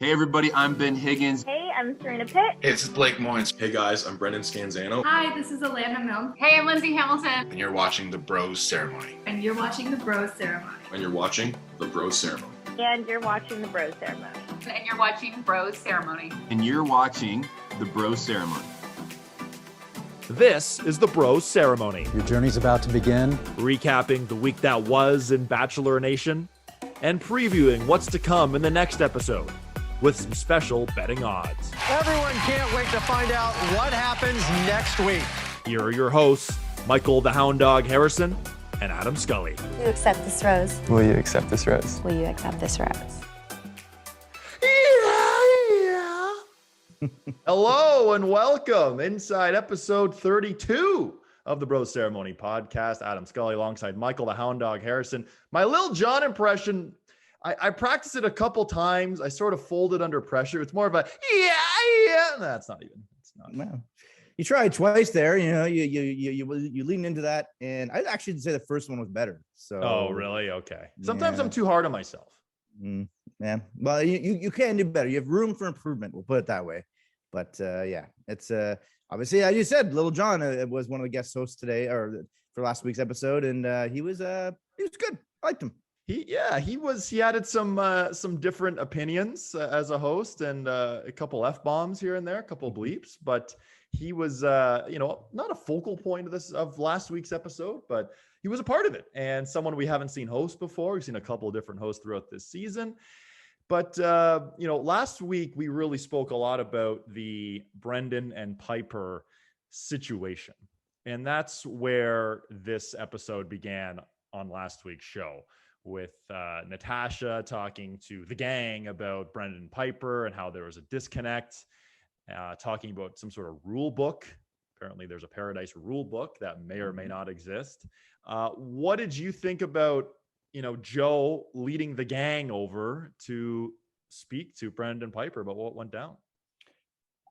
Hey everybody, I'm Ben Higgins. Hey, I'm Serena Pitt. Hey, this is Blake Moynes. Hey guys, I'm Brendan Scanzano. Hi, this is Alana Milne. Hey, I'm Lindsay Hamilton. And you're watching The Bros Ceremony. And you're watching The Bros Ceremony. And you're watching The Bros Ceremony. And you're watching The Bros Ceremony. And you're watching Bros Ceremony. And you're watching The Bros Ceremony. This is The Bros Ceremony. Your journey's about to begin. Recapping the week that was in Bachelor Nation and previewing what's to come in the next episode with some special betting odds. Everyone can't wait to find out what happens next week. Here are your hosts, Michael the Hound Dog Harrison and Adam Scully. Will you accept this rose? Will you accept this rose? Will you accept this rose? Hello and welcome inside episode 32 of the Bros Ceremony podcast. Adam Scully alongside Michael the Hound Dog Harrison. My Lil Jon impression, I practiced it a couple times. I sort of folded under pressure. It's more of a yeah. No, that's not even. It's not. No. You tried twice there. You know, you leaned into that, and I actually say the first one was better. So. Oh, really? Okay. Sometimes I'm too hard on myself. Yeah. Well, you can do better. You have room for improvement. We'll put it that way. But yeah, it's obviously, as you said, Little John was one of the guest hosts today or for last week's episode, and he was good. I liked him. He added some different opinions as a host and a couple F-bombs here and there, a couple bleeps, but he was not a focal point of last week's episode, but he was a part of it and someone we haven't seen host before. We've seen a couple of different hosts throughout this season. But, last week we really spoke a lot about the Brendan and Pieper situation. And that's where this episode began on last week's show with Natasha talking to the gang about Brendan and Pieper and how there was a disconnect, talking about some sort of rule book. Apparently there's a Paradise rule book that may or may not exist. What did you think about Joe leading the gang over to speak to Brendan and Pieper about what went down?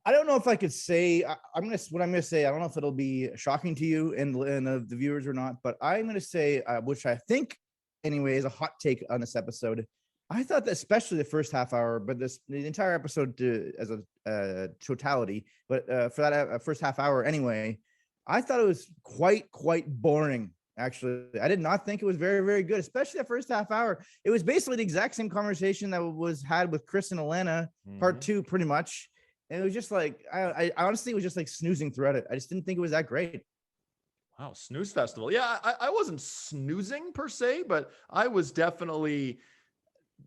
I don't know if I could say, what I'm going to say, I don't know if it'll be shocking to you and the viewers or not, but I'm going to say, which I think anyway is a hot take on this episode. I thought that especially the first half hour, but the entire episode as a totality, but for that first half hour anyway, I thought it was quite boring. Actually, I did not think it was very, very good, especially that first half hour. It was basically the exact same conversation that was had with Chris and Alana, part two, pretty much. And it was just like, I honestly was just like snoozing throughout it. I just didn't think it was that great. Wow, snooze festival. Yeah, I wasn't snoozing per se, but I was definitely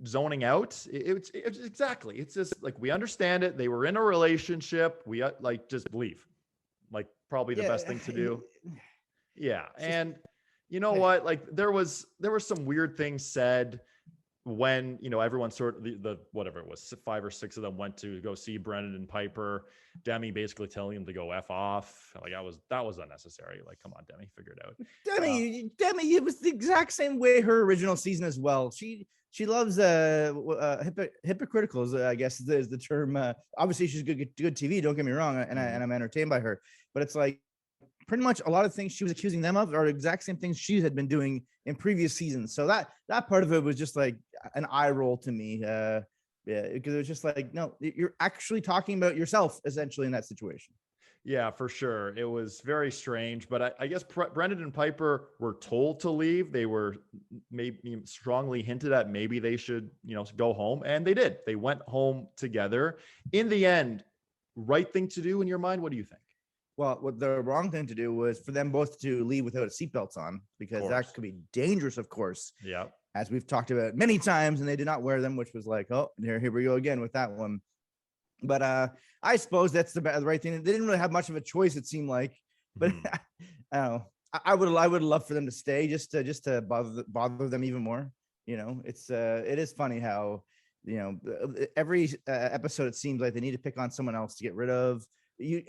zoning out. It's exactly. It's just like, we understand it. They were in a relationship. We just leave. Like probably the best thing to do. Yeah, and you know what? Like there were some weird things said when everyone sort of the whatever it was, 5 or 6 of them went to go see Brendan and Pieper. Demi basically telling him to go F off. Like that was unnecessary. Like, come on, Demi, figure it out. Demi, it was the exact same way her original season as well. She loves hypocritical, I guess is the term. Obviously, she's good TV. Don't get me wrong, and I'm entertained by her. But it's like, pretty much a lot of things she was accusing them of are the exact same things she had been doing in previous seasons. So that part of it was just like an eye roll to me. Because it was just like, no, you're actually talking about yourself essentially in that situation. Yeah, for sure. It was very strange, but I guess Brendan and Pieper were told to leave. They were maybe strongly hinted at maybe they should, go home, and they did. They went home together. In the end, right thing to do in your mind? What do you think? Well, what the wrong thing to do was for them both to leave without seatbelts on, because that could be dangerous, of course. Yeah. As we've talked about many times, and they did not wear them, which was like, oh, here we go again with that one. But I suppose that's the right thing. They didn't really have much of a choice, it seemed like. But I don't know. I would love for them to stay just to bother them even more. It is funny how every episode it seems like they need to pick on someone else to get rid of.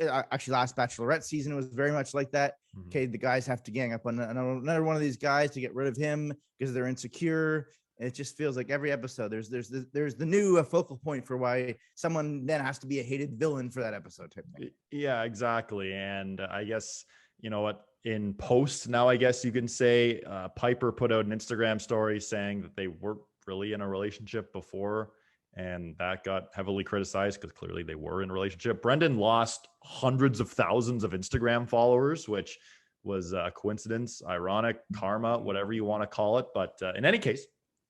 Actually, last Bachelorette season was very much like that. Okay, the guys have to gang up on another one of these guys to get rid of him because they're insecure. It just feels like every episode there's the new focal point for why someone then has to be a hated villain for that episode type thing. Yeah, exactly. And I guess in post now, I guess you can say Pieper put out an Instagram story saying that they weren't really in a relationship before and that got heavily criticized because clearly they were in a relationship. Brendan lost hundreds of thousands of Instagram followers, which was a coincidence, ironic, karma, whatever you want to call it. But in any case,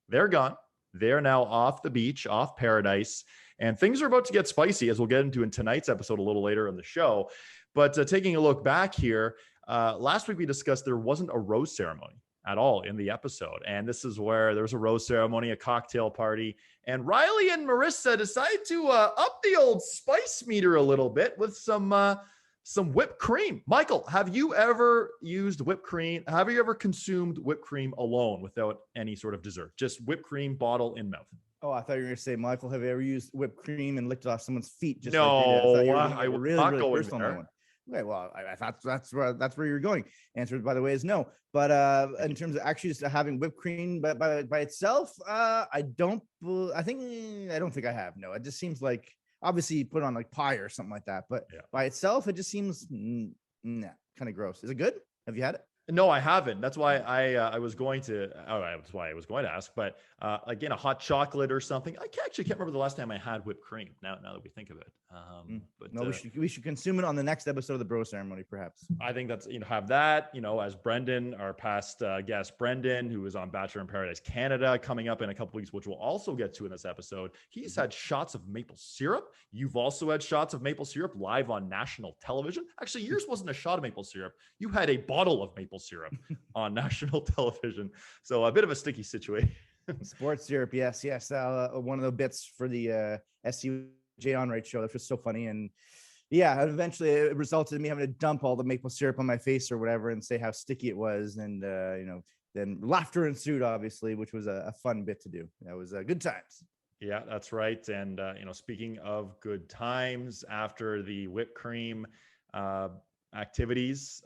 they're gone. They're now off the beach, off paradise, and things are about to get spicy, as we'll get into in tonight's episode a little later in the show. But taking a look back here, last week we discussed there wasn't a rose ceremony at all in the episode. And this is where there's a rose ceremony, a cocktail party, and Riley and Marissa decide to up the old spice meter a little bit with some whipped cream. Michael, have you ever used whipped cream? Have you ever consumed whipped cream alone without any sort of dessert? Just whipped cream bottle in mouth. Oh, I thought you were going to say, Michael, have you ever used whipped cream and licked it off someone's feet? Just No, I would really, not really go in personal on there. that one. Okay, well, I thought that's where you're going. Answer, by the way, is no. But in terms of actually just having whipped cream by itself, I don't think I have. No, it just seems like, obviously you put on like pie or something like that, but by itself, it just seems kind of gross. Is it good? Have you had it? No, I haven't. That's why I was going to. That's why I was going to ask. But again, a hot chocolate or something. I actually can't remember the last time I had whipped cream. Now that we think of it, but no, we should consume it on the next episode of the Bro Ceremony, perhaps. I think that's have that. As Brendan, our past guest Brendan, who is on Bachelor in Paradise Canada, coming up in a couple weeks, which we'll also get to in this episode. He's had shots of maple syrup. You've also had shots of maple syrup live on national television. Actually, yours wasn't a shot of maple syrup. You had a bottle of maple syrup on national television. So a bit of a sticky situation. Sports syrup, yes. One of the bits for the SCJ On Right show. That was so funny. And yeah, eventually it resulted in me having to dump all the maple syrup on my face or whatever and say how sticky it was. And, then laughter ensued, obviously, which was a fun bit to do. That was good times. Yeah, that's right. And, speaking of good times, after the whipped cream activities,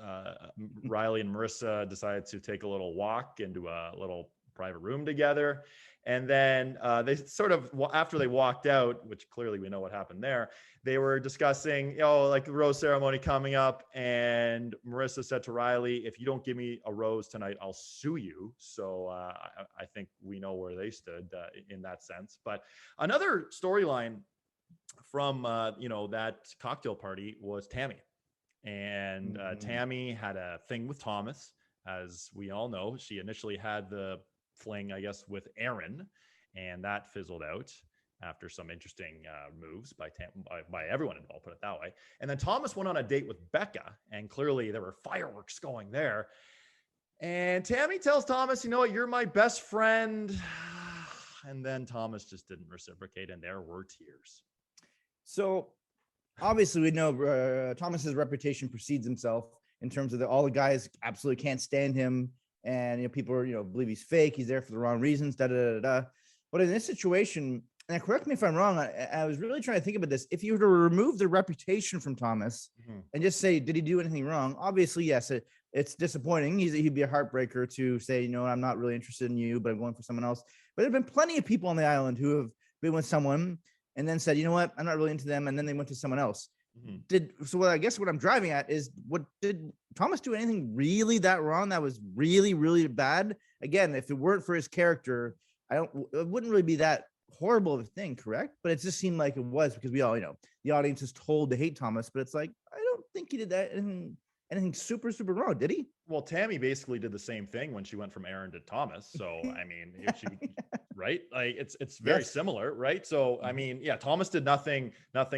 Riley and Marissa decided to take a little walk into a little private room together. And then they sort of, after they walked out, which clearly we know what happened there, they were discussing, like the rose ceremony coming up. And Marissa said to Riley, if you don't give me a rose tonight, I'll sue you. So I think we know where they stood in that sense. But another storyline from, that cocktail party was Tammy. And Tammy had a thing with Thomas, as we all know. She initially had the fling, I guess, with Aaron, and that fizzled out after some interesting moves by everyone involved, put it that way. And then Thomas went on a date with Becca, and clearly there were fireworks going there. And Tammy tells Thomas, you know what, you're my best friend. And then Thomas just didn't reciprocate, and there were tears. So obviously, we know Thomas's reputation precedes himself in terms of all the guys absolutely can't stand him, and people are believe he's fake. He's there for the wrong reasons. But in this situation, and correct me if I'm wrong, I was really trying to think about this. If you were to remove the reputation from Thomas and just say, did he do anything wrong? Obviously, yes, it's disappointing. He'd be a heartbreaker to say, I'm not really interested in you, but I'm going for someone else. But there've been plenty of people on the island who have been with someone and then said, you know what, I'm not really into them. And then they went to someone else. I guess what I'm driving at is, did Thomas do anything really that wrong that was really, really bad? Again, if it weren't for his character, it wouldn't really be that horrible of a thing, correct? But it just seemed like it was, because we all, the audience is told to hate Thomas, but it's like, I don't think he did that anything super, super wrong, did he? Well, Tammy basically did the same thing when she went from Aaron to Thomas. So, I mean, right? Like it's very similar, right? So, I mean, yeah, Thomas did nothing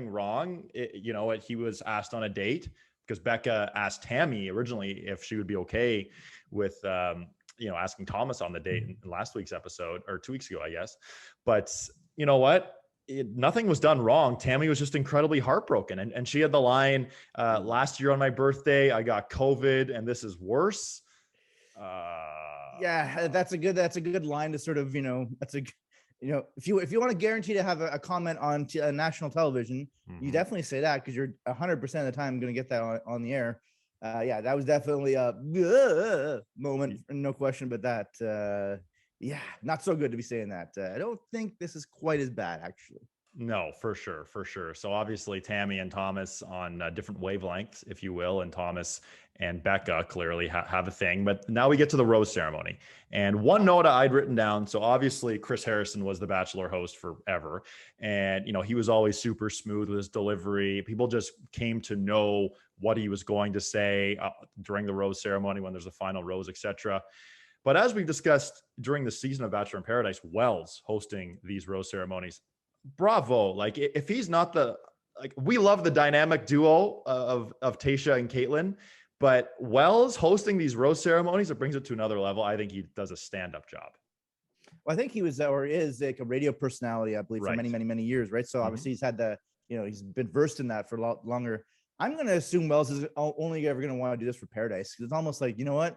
wrong. He was asked on a date because Becca asked Tammy originally if she would be okay with, asking Thomas on the date in last week's episode, or 2 weeks ago, I guess. But you know what? Nothing was done wrong. Tammy was just incredibly heartbroken. And she had the line, last year on my birthday, I got COVID and this is worse. Yeah, that's a good line to sort of, if you want to guarantee to have a comment on national television, you definitely say that, because you're 100% of the time going to get that on the air. That was definitely a moment, no question about that. Not so good to be saying that. I don't think this is quite as bad, actually. No, for sure, for sure. So obviously Tammy and Thomas on different wavelengths, if you will, and Thomas and Becca clearly have a thing. But now we get to the rose ceremony. And one note I'd written down. So obviously Chris Harrison was the Bachelor host forever. And, he was always super smooth with his delivery. People just came to know what he was going to say during the rose ceremony when there's a final rose, etc. But as we've discussed during the season of Bachelor in Paradise, Wells hosting these rose ceremonies, bravo. Like if he's not we love the dynamic duo of Tayshia and Caitlin, but Wells hosting these rose ceremonies, it brings it to another level. I think he does a stand-up job. Well, I think he was or is like a radio personality, I believe, for many, many, many years, right? So obviously he's had he's been versed in that for a lot longer. I'm going to assume Wells is only ever going to want to do this for Paradise, because it's almost like, you know what?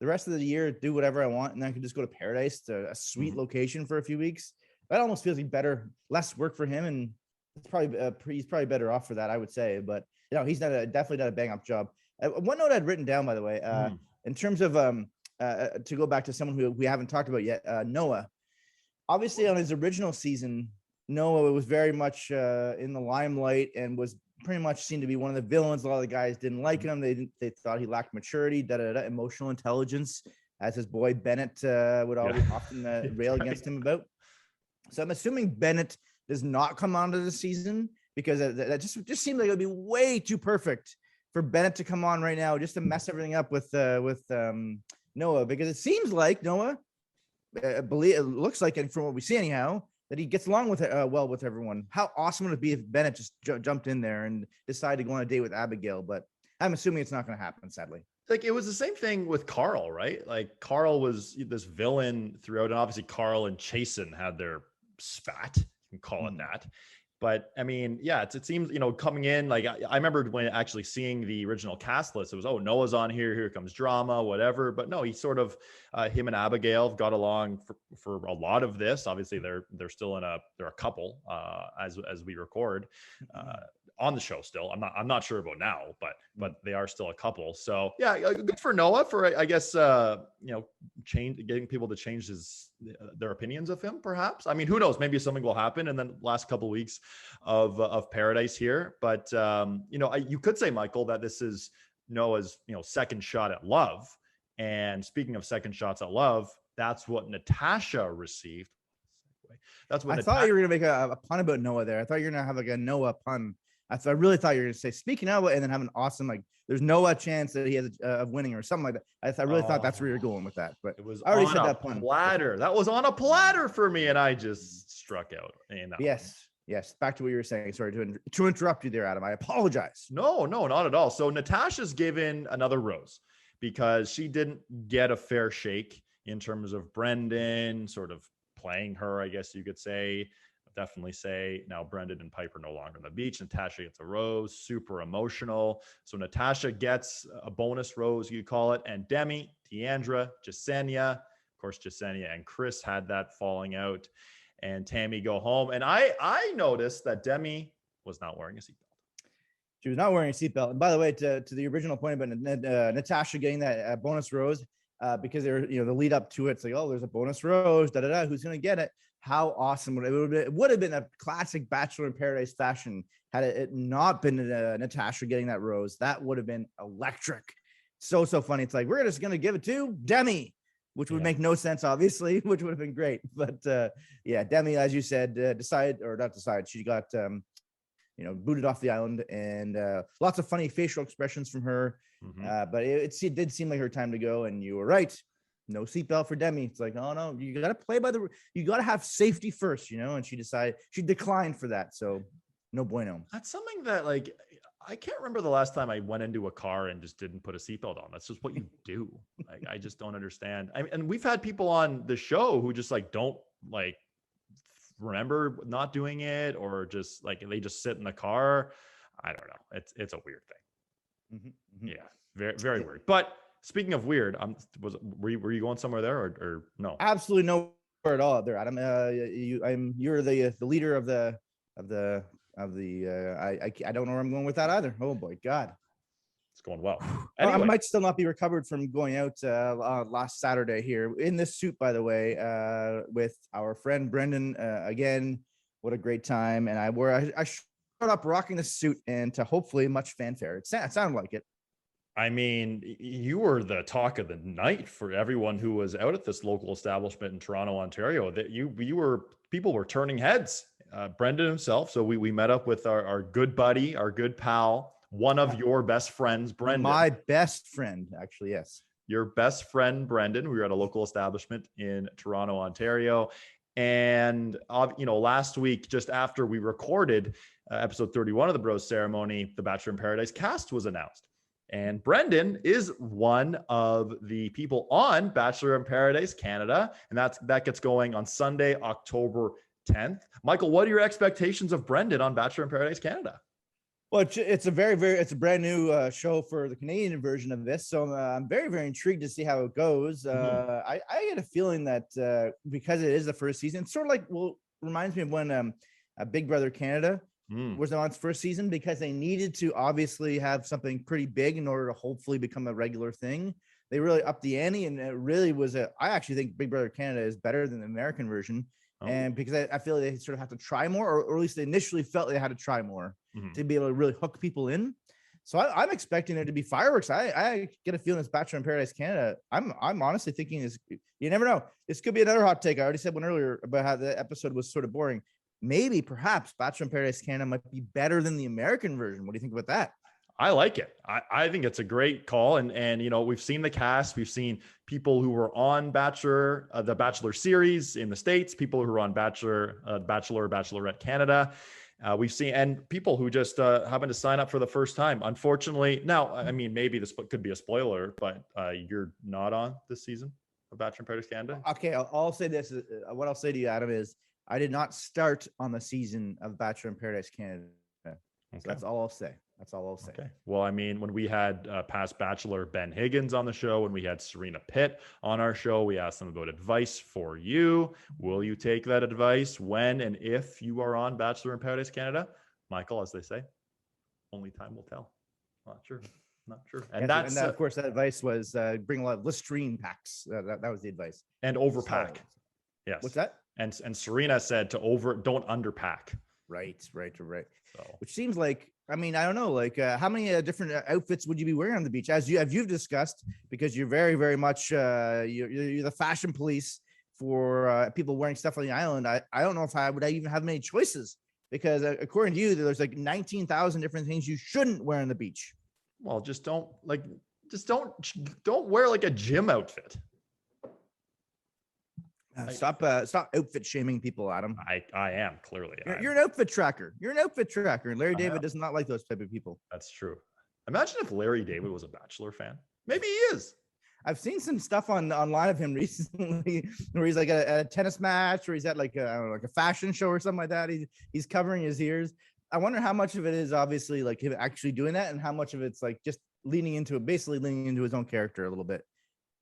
The rest of the year, do whatever I want, and then I can just go to Paradise, to a sweet location for a few weeks. That almost feels like less work for him, and it's probably he's probably better off for that, I would say. But he's definitely done a bang up job. One note I'd written down, by the way, in terms of to go back to someone who we haven't talked about yet, Noah. Obviously, on his original season, Noah was very much in the limelight and was pretty much seemed to be one of the villains. A lot of the guys didn't like him. They thought he lacked maturity, emotional intelligence, as his boy Bennett would often rail against him about. So I'm assuming Bennett does not come onto the season, because that just seemed like it would be way too perfect for Bennett to come on right now just to mess everything up with Noah, because it seems like Noah, it looks like, and from what we see anyhow, that he gets along with well with everyone. How awesome would it be if Bennett just jumped in there and decided to go on a date with Abigail? But I'm assuming it's not going to happen, sadly. Like it was the same thing with Carl, right? Like Carl was this villain throughout, and obviously Carl and Chasen had their spat, you can call it that. But I mean, yeah, it seems, coming in, like I remember when actually seeing the original cast list, it was, Noah's on here comes drama, whatever. But no, he sort of, him and Abigail got along for a lot of this. Obviously they're still they're a couple as we record on the show still. I'm not sure about now, but they are still a couple. So yeah, good for Noah for, I guess, getting people to change their opinions of him, perhaps. I mean, who knows? Maybe something will happen in the last couple of weeks of Paradise here. But you could say, Michael, that this is Noah's second shot at love. And speaking of second shots at love, that's what Natasha received. That's what I thought you were gonna make a pun about Noah there. I thought you were gonna have like a Noah pun. I really thought you were gonna say speaking of, and then have an awesome, like, there's no chance that he has of winning or something like that. I really thought that's where you're going with that. But it was I already on said a that pun. platter. That was on a platter for me, and I just struck out. Yes. Back to what you were saying. Sorry to interrupt you there, Adam. I apologize. No, not at all. So Natasha's given another rose because she didn't get a fair shake in terms of Brendan sort of playing her, I guess you could say. Definitely say now Brendan and Pieper no longer on the beach. Natasha gets a rose, super emotional. So Natasha gets a bonus rose, you call it. And Demi, Deandra, Jasenia, of course, Jasenia and Chris had that falling out. And Tammy go home. And I noticed that Demi was not wearing a seatbelt. She was not wearing a seatbelt. And by the way, to the original point about Natasha getting that bonus rose, because they're, the lead up to it, it's like, oh, there's a bonus rose, who's going to get it? How awesome it would have been a classic Bachelor in Paradise fashion had it not been Natasha getting that rose. That would have been electric. So funny. It's like, we're just going to give it to Demi, which would make no sense, obviously, which would have been great. But Demi, as you said, she got booted off the island, and lots of funny facial expressions from her. But it did seem like her time to go. And you were right. No seatbelt for Demi. It's like, oh no, you got to play you got to have safety first, and she declined for that. So no bueno. That's something that, like, I can't remember the last time I went into a car and just didn't put a seatbelt on. That's just what you do. Like, I just don't understand. And we've had people on the show who just don't remember not doing it, or just they just sit in the car. I don't know. It's a weird thing. Yeah. Very, very weird. But speaking of weird, were you going somewhere there or no? Absolutely nowhere at all there, Adam. You're the leader of the I don't know where I'm going with that either. Oh boy, God, it's going well. Anyway. I might still not be recovered from going out last Saturday here in this suit, by the way, with our friend Brendan again. What a great time. And I showed up rocking the suit and to hopefully much fanfare. It sounded like it. I mean, you were the talk of the night for everyone who was out at this local establishment in Toronto, Ontario. That people were turning heads. Brendan himself. So we met up with our good buddy, our good pal, one of your best friends, Brendan. My best friend, actually, yes. Your best friend, Brendan. We were at a local establishment in Toronto, Ontario. And, last week, just after we recorded episode 31 of the Bros Ceremony, the Bachelor in Paradise cast was announced. And Brendan is one of the people on Bachelor in Paradise Canada. And that gets going on Sunday, October 10th. Michael, what are your expectations of Brendan on Bachelor in Paradise Canada? Well, it's a brand new show for the Canadian version of this. So I'm very, very intrigued to see how it goes. I get a feeling that because it is the first season, it's sort of like, reminds me of when Big Brother Canada was on its first season, because they needed to obviously have something pretty big in order to hopefully become a regular thing. They really upped the ante, and it really was I actually think Big Brother Canada is better than the American version. And because I feel like they sort of have to try more, or at least they initially felt they had to try more to be able to really hook people in. So I'm expecting there to be fireworks. I get a feeling it's Bachelor in Paradise Canada. I'm honestly thinking you never know. This could be another hot take. I already said one earlier about how the episode was sort of boring. Maybe perhaps Bachelor in Paradise Canada might be better than the American version. What do you think about that? I like it. I think it's a great call. And we've seen the cast. We've seen people who were on Bachelor, the Bachelor series in the States, people who are on Bachelor, Bachelorette Canada. We've seen, and people who just happen to sign up for the first time. Unfortunately, now, I mean, maybe this could be a spoiler, but you're not on this season of Bachelor in Paradise Canada. Okay, I'll say this. What I'll say to you, Adam, is I did not start on the season of Bachelor in Paradise Canada. So that's all I'll say. Okay. Well, I mean, when we had past Bachelor Ben Higgins on the show, when we had Serena Pitt on our show, we asked them about advice for you. Will you take that advice when and if you are on Bachelor in Paradise Canada? Michael, as they say, only time will tell. Not sure. And of course, that advice was bring a lot of Listerine packs. That was the advice. And overpack. Yes. What's that? And Serena said don't underpack. Right. So. Which seems like, I mean, I don't know, like how many different outfits would you be wearing on the beach, as you've discussed, because you're very, very much you're the fashion police for people wearing stuff on the island. I don't know if I would even have many choices, because according to you, there's like 19,000 different things you shouldn't wear on the beach. Well, don't wear like a gym outfit. Stop outfit shaming people, Adam. I am clearly. You're an outfit tracker. And Larry David does not like those type of people. That's true. Imagine if Larry David was a Bachelor fan. Maybe he is. I've seen some stuff online of him recently where he's like at a tennis match, or he's at like a fashion show or something like that. He's covering his ears. I wonder how much of it is obviously like him actually doing that, and how much of it's like just basically leaning into his own character a little bit,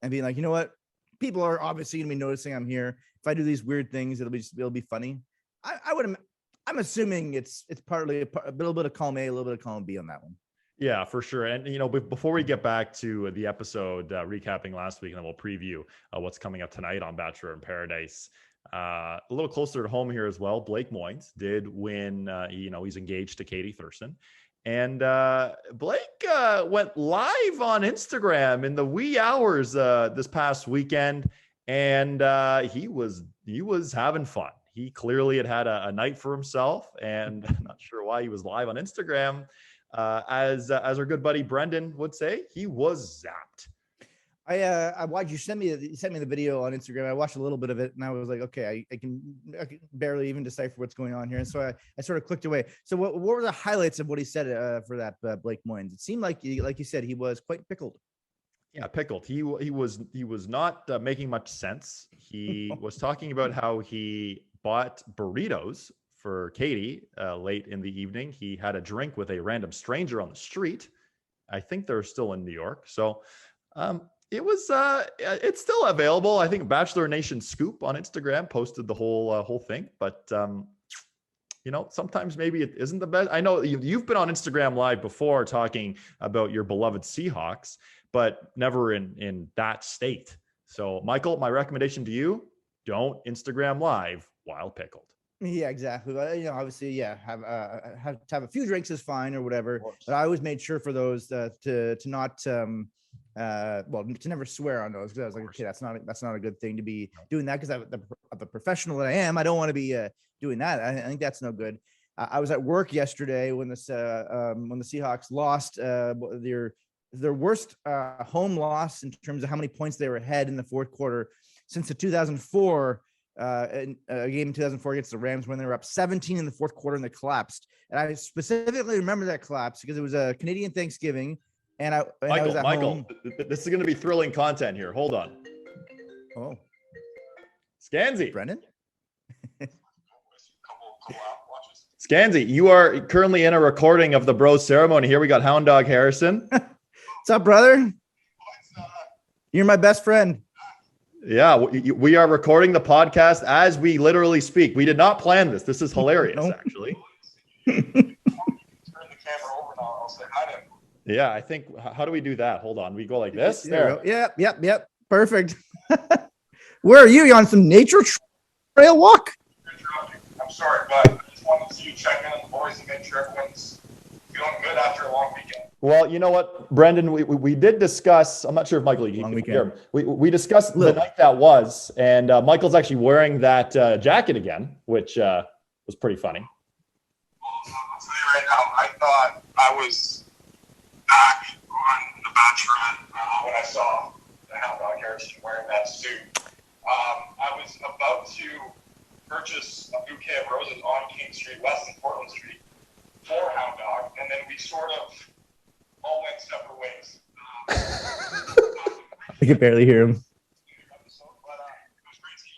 and being like, you know what? People are obviously going to be noticing I'm here. If I do these weird things, it'll be funny. I'm assuming it's partly a little bit of column A, a little bit of column B on that one. Yeah, for sure. And before we get back to the episode recapping last week, and then we'll preview what's coming up tonight on Bachelor in Paradise. A little closer to home here as well. Blake Moynes did win. He's engaged to Katie Thurston. And Blake went live on Instagram in the wee hours this past weekend, and he was having fun. He clearly had a night for himself, and I'm not sure why he was live on Instagram. As our good buddy Brendan would say, he was zapped. I watched, you sent me the video on Instagram. I watched a little bit of it, and I was like, okay, I can barely even decipher what's going on here. And so I sort of clicked away. So what were the highlights of what he said for that Blake Moynes? It seemed like you said, he was quite pickled. Yeah, pickled. He was not making much sense. He was talking about how he bought burritos for Katie late in the evening. He had a drink with a random stranger on the street. I think they're still in New York. So it's still available. I think Bachelor Nation Scoop on Instagram posted the whole thing, but sometimes maybe it isn't the best. I know you've been on Instagram Live before talking about your beloved Seahawks, but never in that state. So Michael, my recommendation to you, don't Instagram Live while pickled. Yeah, exactly. But, obviously, yeah, have to have a few drinks is fine or whatever. But I always made sure for those to not to never swear on those, because I was like, okay, that's not a good thing to be doing that, because of the professional that I am. I don't want to be doing that. I think that's no good. I was at work yesterday when the Seahawks lost their worst home loss in terms of how many points they were ahead in the fourth quarter since the 2004 game in 2004 against the Rams, when they were up 17 in the fourth quarter and they collapsed. And I specifically remember that collapse because it was a Canadian Thanksgiving, and I was at home. This is going to be thrilling content here. Hold on. Oh, Scanzy. Brendan. Scanzy, you are currently in a recording of the bros ceremony. Here we got Hound Dog Harrison. What's up, brother? You're my best friend. Yeah, we are recording the podcast as we literally speak. We did not plan this. This is hilarious, actually. Turn the camera over now. I'll say hi to him. Yeah, I think. How do we do that? Hold on. We go like this. There. Yep. Perfect. Where are you? You on some nature trail walk? I'm sorry, but I just wanted to see you check in on the boys and make sure everyone's feeling good after a long weekend. Well, you know what, Brendan, we did discuss. I'm not sure if Michael, you can hear him. We discussed the night that was, and Michael's actually wearing that jacket again, which was pretty funny. Well, I'll tell you right now, I thought I was back on The Bachelor when I saw the Hound Dog Harrison wearing that suit. I was about to purchase a bouquet of roses on King Street, west of Portland Street, for Hound Dog, and then we sort of all went separate ways. I could barely hear him.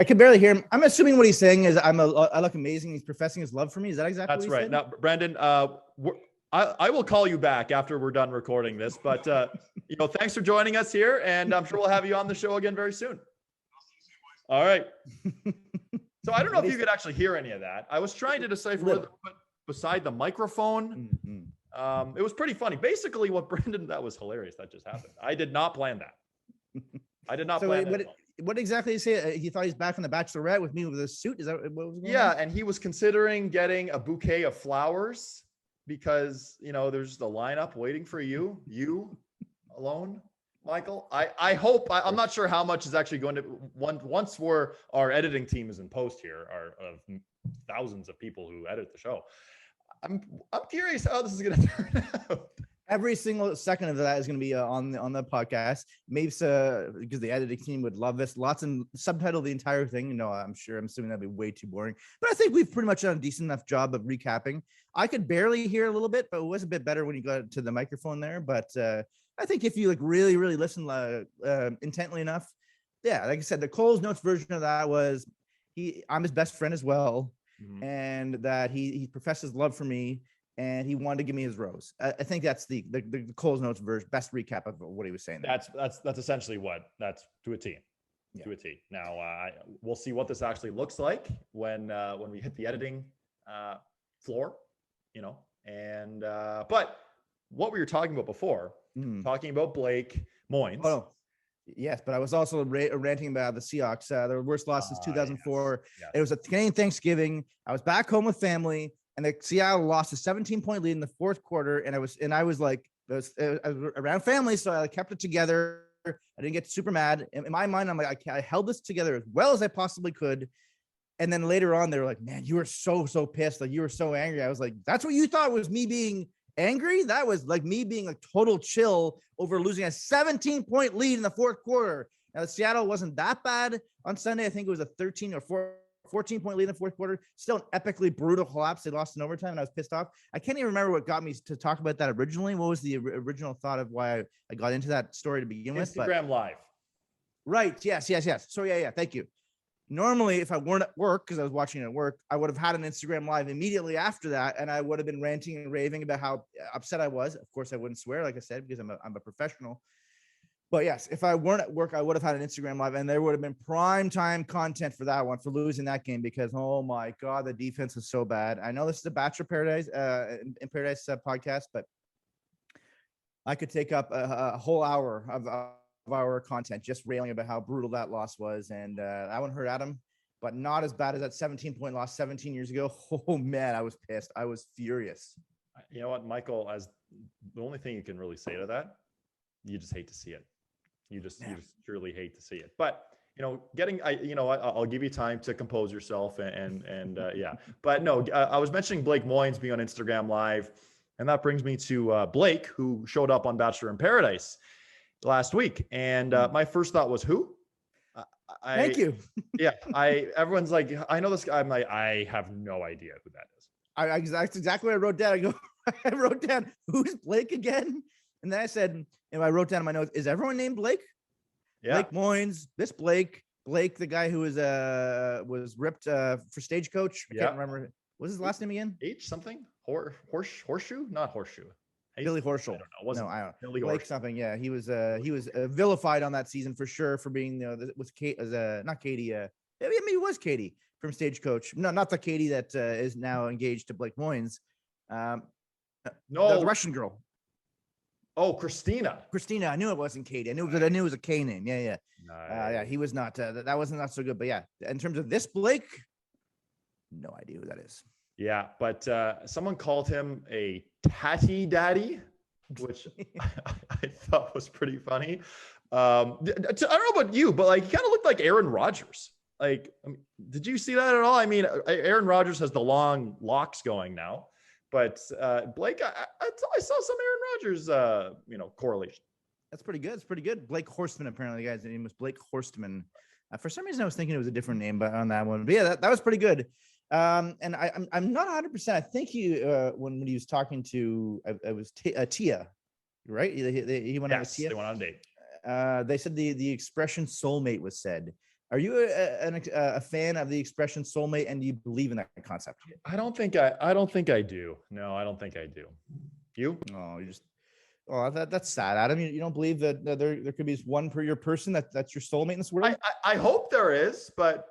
I can barely hear him. I'm assuming what he's saying is I look amazing. He's professing his love for me. Is that exactly That's what he right. said? Now, Brendan, I will call you back after we're done recording this, but thanks for joining us here, and I'm sure we'll have you on the show again very soon. All right. So I don't know if you could actually hear any of that. I was trying to decipher whether to put beside the microphone. It was pretty funny. Basically, that was hilarious. That just happened. I did not plan that. I did not plan that. What exactly did he say? He thought he's back on The Bachelorette with me with a suit. Is that what was going on? And he was considering getting a bouquet of flowers because, there's the lineup waiting for you alone, Michael. I hope, I'm not sure how much is actually going to, once our editing team is in post here, of thousands of people who edit the show. I'm curious how this is going to turn out. Every single second of that is going to be on the podcast. Maybe because the editing team would love this. Lots and subtitle the entire thing. I'm assuming that'd be way too boring. But I think we've pretty much done a decent enough job of recapping. I could barely hear a little bit, but it was a bit better when you got to the microphone there. But I think if you really, really listen intently enough, yeah, like I said, the Cole's Notes version of that was I'm his best friend as well. Mm-hmm. And that he professes love for me, and he wanted to give me his rose. I think that's the Cole's Notes version, best recap of what he was saying there. That's essentially that's to a T. Yeah. To a T. Now we'll see what this actually looks like when we hit the editing floor, and but what we were talking about before, talking about Blake Moynes. Oh, yes, but I was also ranting about the Seahawks, their worst loss since 2004. Yes. It was a Canadian Thanksgiving. I was back home with family, and the Seattle lost a 17-point lead in the fourth quarter. And I was around family, so I kept it together. I didn't get super mad. In my mind, I'm like, I held this together as well as I possibly could. And then later on, they were like, "Man, you were so pissed. Like you were so angry." I was like, "That's what you thought was me being angry? That was like me being like total chill over losing a 17-point lead in the fourth quarter." Now, the Seattle wasn't that bad on Sunday. I think it was a 13 or 14-point lead in the fourth quarter. Still an epically brutal collapse. They lost in overtime, and I was pissed off. I can't even remember what got me to talk about that originally. What was the original thought of why I got into that story to begin with? Instagram Live. Right. Yes. So yeah. Thank you. Normally, if I weren't at work, because I was watching it at work, I would have had an Instagram Live immediately after that, and I would have been ranting and raving about how upset I was. Of course, I wouldn't swear, like I said, because I'm a professional. But yes, if I weren't at work, I would have had an Instagram Live, and there would have been prime time content for that one, for losing that game, because oh my God, the defense is so bad. I know this is a Bachelor Paradise in Paradise podcast, but I could take up a whole hour of our content just railing about how brutal that loss was, and that one hurt Adam. but not as bad as that 17-point loss 17 years ago. Oh man, I was pissed. I was furious. You know what, Michael, as the only thing you can really say to that, you just hate to see it. You just truly hate to see it. But I'll give you time to compose yourself and yeah. But no, I was mentioning Blake Moynes being on Instagram Live, and that brings me to Blake, who showed up on Bachelor in Paradise last week. And my first thought was, who? Thank you. Yeah, everyone's like, I know this guy. I'm like, I have no idea who that is. That's exactly what I wrote down. I wrote down, who's Blake again? And then I said, I wrote down in my notes, is everyone named Blake? Yeah. Blake Moynes, this Blake, the guy who was ripped for Stagecoach. I can't remember. What's his last name again? H something? Horseshoe? Not Horseshoe. Billy Horschel. I don't know. Wasn't I don't know. Billy Blake Horschel. something. Yeah, he was vilified on that season for sure for being with Kate as not Katie. Maybe it was Katie from Stagecoach. No, not the Katie that is now engaged to Blake Moynes. No, the Russian girl. Oh, Christina. I knew it wasn't Katie. I knew it was a K name. Yeah. Yeah, he was not. That wasn't not so good. But yeah, in terms of this Blake, no idea who that is. Yeah, but someone called him a tatty daddy, which I thought was pretty funny. I don't know about you, but like he kind of looked like Aaron Rodgers. Like, did you see that at all? I mean, Aaron Rodgers has the long locks going now, but Blake, I saw some Aaron Rodgers, correlation. That's pretty good. It's pretty good. Blake Horstman, apparently, the guy's name was Blake Horstman. For some reason, I was thinking it was a different name, but on that one, but yeah, that was pretty good. And I'm not 100%. I think he when he was talking to it was Tia, right? He went on a Tia. They went on a date. They said the expression soulmate was said. Are you a fan of the expression soulmate, and do you believe in that concept? I don't think I do. No, I don't think I do. You? Oh, that's sad, Adam. You don't believe that there could be one per your person that's your soulmate in this world? I hope there is, but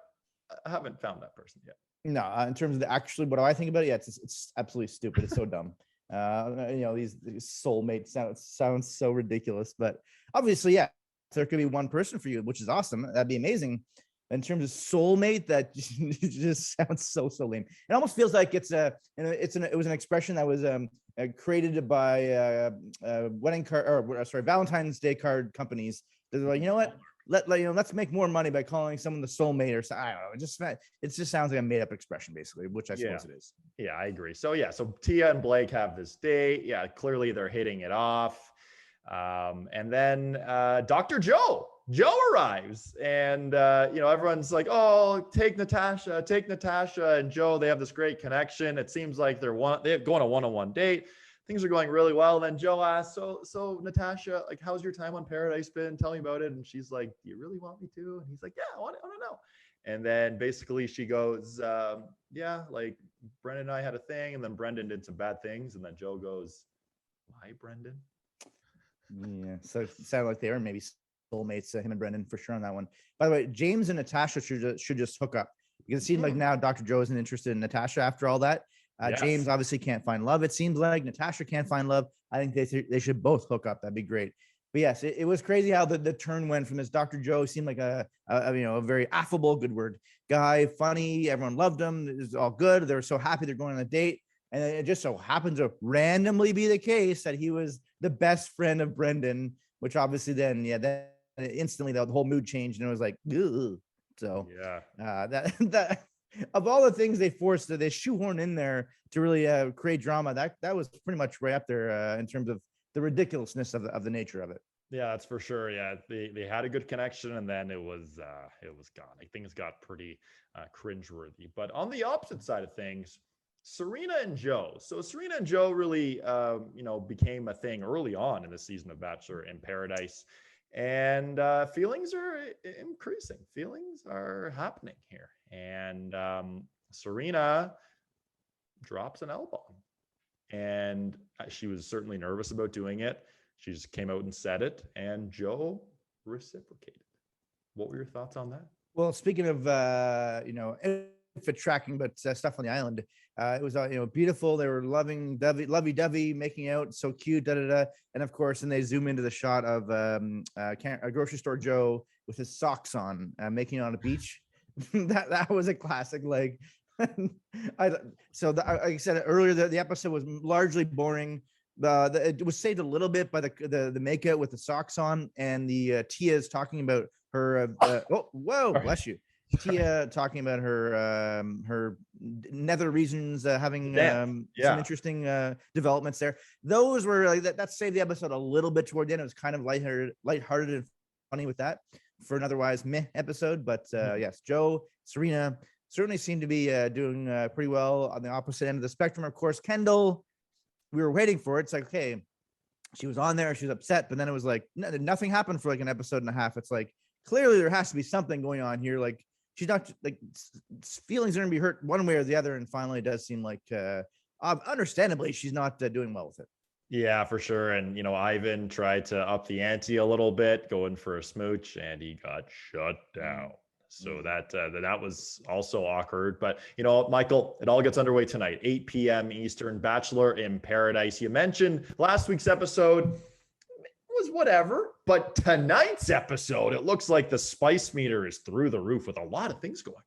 I haven't found that person yet. No, in terms of actually, what do I think about it? Yeah, it's absolutely stupid. It's so dumb. These soulmates sounds so ridiculous, but obviously, yeah, there could be one person for you, which is awesome. That'd be amazing. In terms of soulmate, that just sounds so lame. It almost feels like it was an expression that was created by Valentine's Day card companies. They're like, you know what? Let's make more money by calling someone the soulmate or something. I don't know. It just sounds like a made up expression, basically, which I suppose it is. Yeah, I agree. So Tia and Blake have this date. Yeah, clearly they're hitting it off. And then Dr. Joe arrives, and everyone's like, "Oh, take Natasha," and Joe. They have this great connection. It seems like they're going a one-on-one date. Things are going really well. And then Joe asks, so Natasha, like, how's your time on Paradise been? Tell me about it. And she's like, do you really want me to? And he's like, yeah, I want to know. And then basically she goes, yeah, like Brendan and I had a thing. And then Brendan did some bad things. And then Joe goes, why, Brendan? Yeah. So it sounded like they were maybe soulmates, him and Brendan, for sure on that one. By the way, James and Natasha should just hook up, because it seems like now Dr. Joe isn't interested in Natasha after all that. Yes. James obviously can't find love. It seems like Natasha can't find love. I think they should both hook up. That'd be great. But yes, it was crazy how the turn went from this Dr. Joe seemed like a very affable, good word guy, funny. Everyone loved him. It was all good. They were so happy they're going on a date. And it just so happened to randomly be the case that he was the best friend of Brendan, which obviously then instantly the whole mood changed, and it was like, ugh. So that of all the things they shoehorn in there to really create drama, that was pretty much right up there in terms of the ridiculousness of the nature of it. Yeah, that's for sure. Yeah, they had a good connection, and then it was gone. Like, things got pretty cringeworthy. But on the opposite side of things, Serena and Joe. So Serena and Joe really became a thing early on in the season of Bachelor in Paradise. And feelings are increasing. Feelings are happening here. And Serena drops an L-bomb. And she was certainly nervous about doing it. She just came out and said it. And Joe reciprocated. What were your thoughts on that? Well, speaking of, outfit tracking, but stuff on the island, it was, beautiful. They were lovey-dovey, making out, so cute, da-da-da. And of course, then they zoom into the shot of a grocery store Joe with his socks on, making it on a beach. that was a classic. Like, like I said earlier, the episode was largely boring. It was saved a little bit by the makeout with the socks on, and the Tia's talking about her. Whoa, bless you. Tia talking about her nether regions having some interesting developments there. Those were like that saved the episode a little bit toward the end. It was kind of lighthearted and funny with that for an otherwise meh episode. But yes, Joe, Serena certainly seemed to be doing pretty well on the opposite end of the spectrum. Of course, Kendall, we were waiting for it. It's like, okay, she was on there, she was upset, but then it was like nothing happened for like an episode and a half. It's like clearly there has to be something going on here. Like, she's not like feelings are going to be hurt one way or the other. And finally, it does seem like, understandably, she's not doing well with it. Yeah, for sure. And, Ivan tried to up the ante a little bit, going for a smooch, and he got shut down. So that was also awkward. But, Michael, it all gets underway tonight, 8 p.m. Eastern, Bachelor in Paradise. You mentioned last week's episode was whatever, but tonight's episode, it looks like the spice meter is through the roof with a lot of things going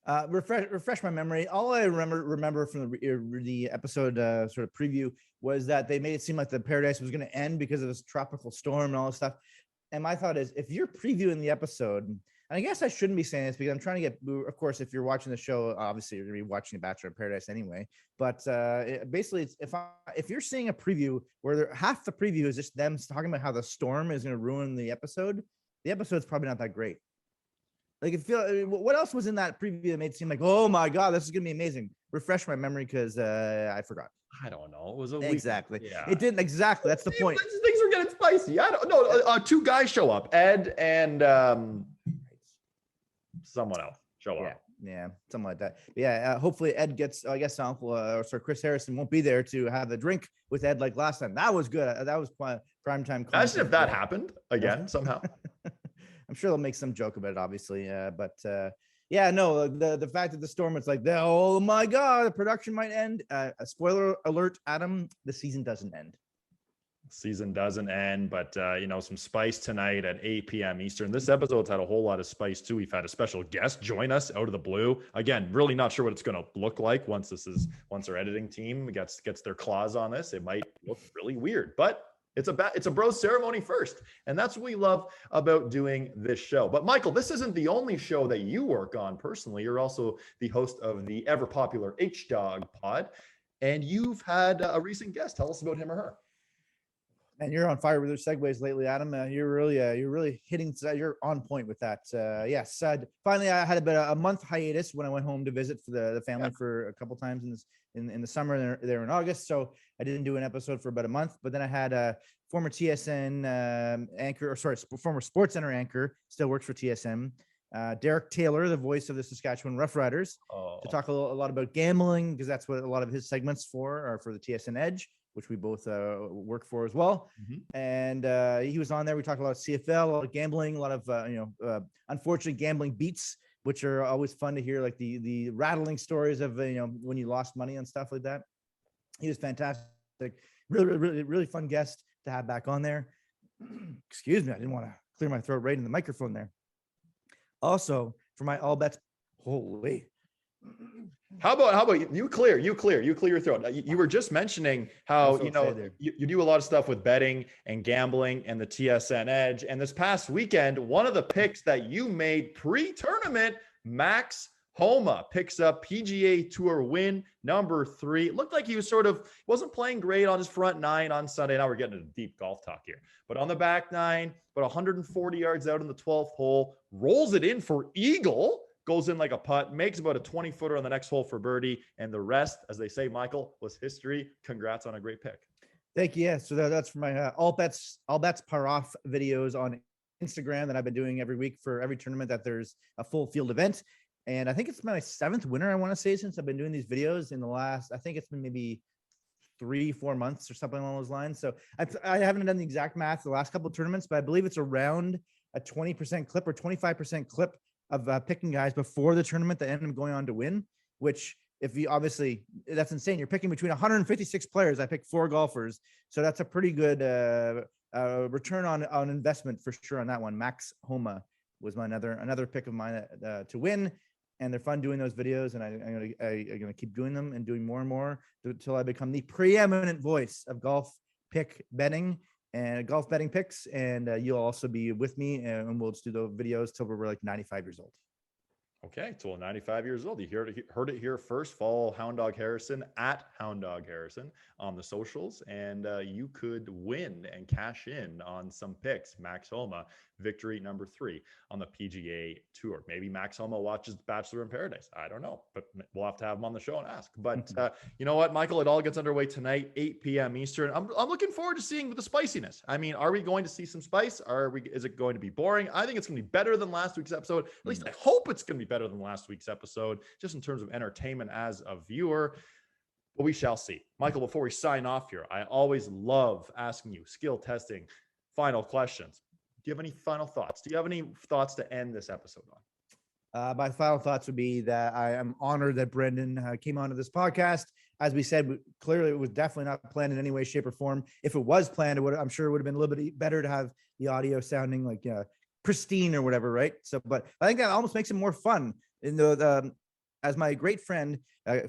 on. Refresh my memory. All I remember from the episode sort of preview was that they made it seem like the paradise was going to end because of this tropical storm and all this stuff. And my thought is, if you're previewing the episode, and I guess I shouldn't be saying this because I'm trying to get, of course, if you're watching the show, obviously you're going to be watching Bachelor in Paradise anyway. But basically, if you're seeing a preview where half the preview is just them talking about how the storm is going to ruin the episode's probably not that great. Like, what else was in that preview that made it seem like, oh my God, this is going to be amazing? Refresh my memory because I forgot. I don't know. It was exactly. Yeah. It didn't exactly. That's the point. Things were getting spicy. I don't know. Two guys show up, Ed and someone else show up. Yeah, something like that. But yeah, hopefully Ed gets. I guess Chris Harrison won't be there to have the drink with Ed like last time. That was good. That was prime time. Imagine if that happened again somehow. I'm sure they'll make some joke about it, obviously. But the fact that the storm, it's like, oh my God, the production might end. A spoiler alert, Adam, the season doesn't end. Season doesn't end, but some spice tonight at 8 p.m. Eastern. This episode's had a whole lot of spice too. We've had a special guest join us out of the blue. Again, really not sure what it's going to look like once our editing team gets their claws on this. It might look really weird, but it's a bro ceremony first, and that's what we love about doing this show. But Michael, this isn't the only show that you work on personally. You're also the host of the ever popular H Dog pod, and you've had a recent guest. Tell us about him or her. And you're on fire with your segues lately, Adam. You're really hitting. You're on point with that. Yes. Finally, I had about a month hiatus when I went home to visit for the family for a couple times in the summer there in August. So I didn't do an episode for about a month. But then I had a former TSN former SportsCenter anchor, still works for TSN, Derek Taylor, the voice of the Saskatchewan Roughriders, to talk a lot about gambling, because that's what a lot of his segments are for the TSN Edge, which we both work for as well. Mm-hmm. And he was on there. We talked a lot of CFL, a lot of gambling, a lot of unfortunate gambling beats, which are always fun to hear, like the rattling stories of when you lost money and stuff like that. He was fantastic. Really fun guest to have back on there. Excuse me, I didn't want to clear my throat right in the microphone there. Also, for my all bets, holy. How about you clear your throat? You were just mentioning how you do a lot of stuff with betting and gambling and the TSN Edge. And this past weekend, one of the picks that you made pre-tournament, Max Homa picks up PGA Tour win number 3. It looked like he wasn't playing great on his front 9 on Sunday. Now we're getting into deep golf talk here, but on the back 9, but 140 yards out in the 12th hole, rolls it in for eagle. Goes in like a putt, makes about a 20-footer on the next hole for birdie, and the rest, as they say, Michael, was history. Congrats on a great pick. Thank you. Yeah, so that's for my all bets par off videos on Instagram that I've been doing every week for every tournament that there's a full field event. And I think it's my 7th winner, I want to say, since I've been doing these videos in the last, I think it's been maybe 3-4 months or something along those lines. So I haven't done the exact math the last couple of tournaments, but I believe it's around a 20% clip or 25% clip of picking guys before the tournament that end up going on to win, which if you obviously, that's insane. You're picking between 156 players. I picked 4 golfers. So that's a pretty good return on investment for sure on that one. Max Homa was my another pick of mine to win. And they're fun doing those videos, and I'm gonna keep doing them and doing more and more until I become the preeminent voice of golf pick betting and golf betting picks. And you'll also be with me, and we'll just do the videos till we're like 95 years old. Okay, till 95 years old. You heard it here first. Follow Hound Dog Harrison at Hound Dog Harrison on the socials, and you could win and cash in on some picks. Max Homa, victory number 3 on the PGA Tour. Maybe Max Homa watches Bachelor in Paradise. I don't know, but we'll have to have him on the show and ask. But you know what, Michael? It all gets underway tonight, 8 p.m. Eastern. I'm looking forward to seeing the spiciness. I mean, are we going to see some spice? Is it going to be boring? I think it's going to be better than last week's episode. At least I hope it's going to be better than last week's episode, just in terms of entertainment as a viewer. But we shall see. Michael, before we sign off here, I always love asking you skill testing, final questions. Do you have any final thoughts? Do you have any thoughts to end this episode on? My final thoughts would be that I am honored that Brendan came onto this podcast. As we said, clearly it was definitely not planned in any way, shape, or form. If it was planned, I'm sure it would have been a little bit better to have the audio sounding like pristine or whatever, right? So, but I think that almost makes it more fun. As my great friend,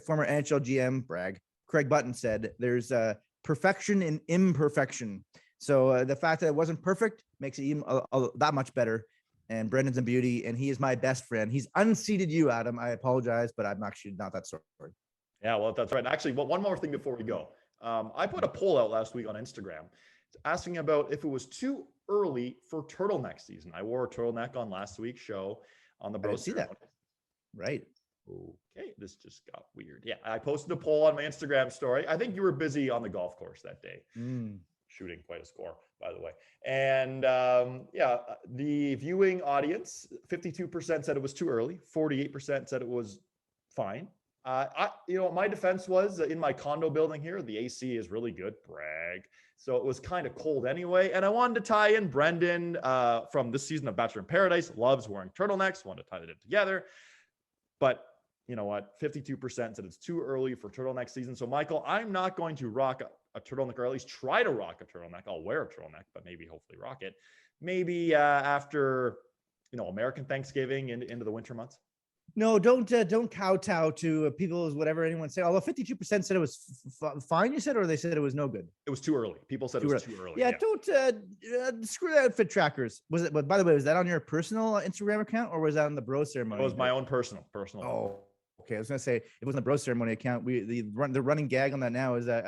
former NHL GM, brag, Craig Button said, there's perfection in imperfection. So the fact that it wasn't perfect makes it even that much better. And Brendan's a beauty, and he is my best friend. He's unseated you, Adam. I apologize, but I'm actually not that sort. Yeah, well, that's right. Actually, one more thing before we go. I put a poll out last week on Instagram asking about if it was too early for turtleneck season. I wore a turtleneck on last week's show on the Bro Ceremony. That. Right. Okay, this just got weird. Yeah, I posted a poll on my Instagram story. I think you were busy on the golf course that day. Shooting quite a score, by the way. And the viewing audience, 52% said it was too early. 48% said it was fine. My defense was in my condo building here, the AC is really good, brag. So it was kind of cold anyway. And I wanted to tie in Brendan from this season of Bachelor in Paradise, loves wearing turtlenecks, wanted to tie it together. But you know what? 52% said it's too early for turtleneck season. So Michael, I'm not going to rock a turtleneck, or at least try to rock a turtleneck. I'll wear a turtleneck, but maybe hopefully rock it. Maybe after, American Thanksgiving into the winter months. No, don't kowtow to people's whatever anyone said. Although 52% said it was fine, you said, or they said it was no good. It was too early. People said it was too early. Yeah, don't screw the outfit trackers. Was it? But by the way, was that on your personal Instagram account, or was that on the Bro Ceremony? It was my own personal. Oh, okay. I was gonna say it wasn't the Bro Ceremony account. The running gag on that now is that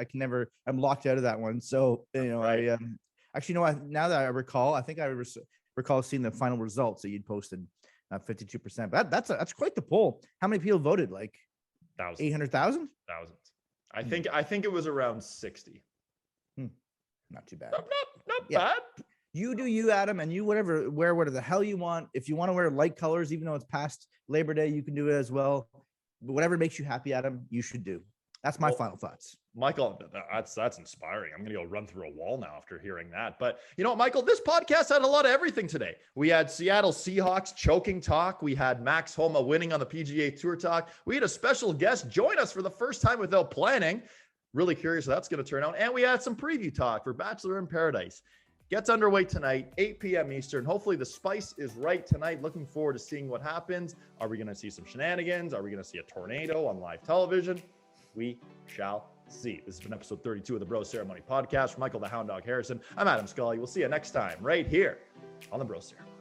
I'm locked out of that one. So right. I actually now that I recall, I think I recall seeing the final results that you'd posted. 52%. But that's quite the poll. How many people voted? Like 800,000? Thousands. I think it was around 60. Not too bad. Not bad. You do you, Adam, and you wear whatever the hell you want. If you want to wear light colors, even though it's past Labor Day, you can do it as well. But whatever makes you happy, Adam, you should do. That's my final thoughts. Michael, that's inspiring. I'm going to go run through a wall now after hearing that. But you know what, Michael, this podcast had a lot of everything today. We had Seattle Seahawks choking talk. We had Max Homa winning on the PGA Tour talk. We had a special guest join us for the first time without planning. Really curious how that's going to turn out. And we had some preview talk for Bachelor in Paradise. Gets underway tonight, 8 p.m. Eastern. Hopefully the spice is right tonight. Looking forward to seeing what happens. Are we going to see some shenanigans? Are we going to see a tornado on live television? We shall see. This has been episode 32 of the Bro Ceremony podcast. From Michael the Hound Dog Harrison, I'm Adam Scully. We'll see you next time right here on the Bro Ceremony.